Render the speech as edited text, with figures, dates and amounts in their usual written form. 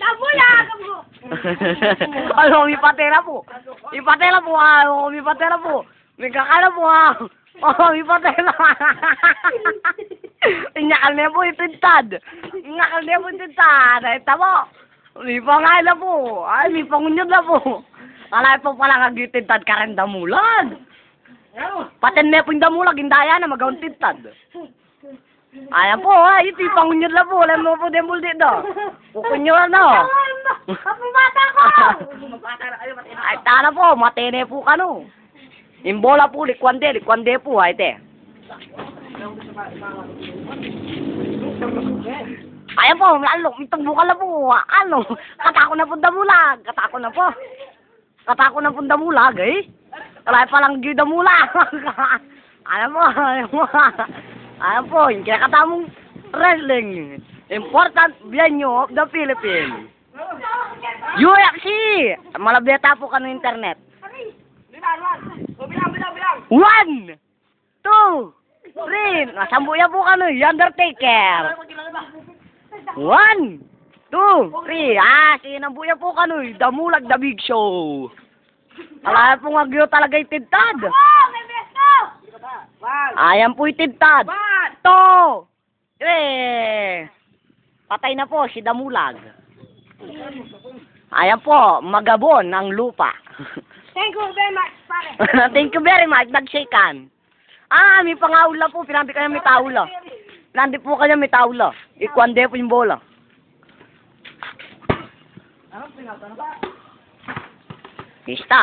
Nabulag mo! Ano, may patela po. May patela po, may patela po. May kakala po, may patela. Inyakal niya po itintad. Inyakal niya po itintad. Ay, tamo. May pangala po. Ay, may pangunyod na po. Alay po pala kagitintad ka rin damulag. Patin niya po yung damulag, hindaya na magawang tintad. Ayan po, ay, ito yung pangunyod na po. Alam mo po din multi do. Kukunyod na. Kapumata ko! Ay, tana po, matene po ka no. Imbola po, likwande po, ay, te. Ayan po, ano, itong bukal na po, ano, katako na po damulag, katako na po damulag, eh. Kalay pa lang yung damulag. Ayan po, yung kinakatamong wrestling, important venue of the Philippines. UFC! Malabeta po ka ng internet. 1, 2, 3, nasambuya po ka ng Undertaker. 1, 2, 3, sinambuya po ka ng Damulag The Big Show. Alay po nga gyo talaga itintad. May besto! Ayan po itintad. 2, 3, patay na po si Damulag. Ayan po, magabon ang lupa. Thank you very much, pare. Thank you very much, nag-shakean. May pangaula po, pinanti kanya may taulo. Pinanti po kanya may taulo. Ikwande po yung bola. Stop.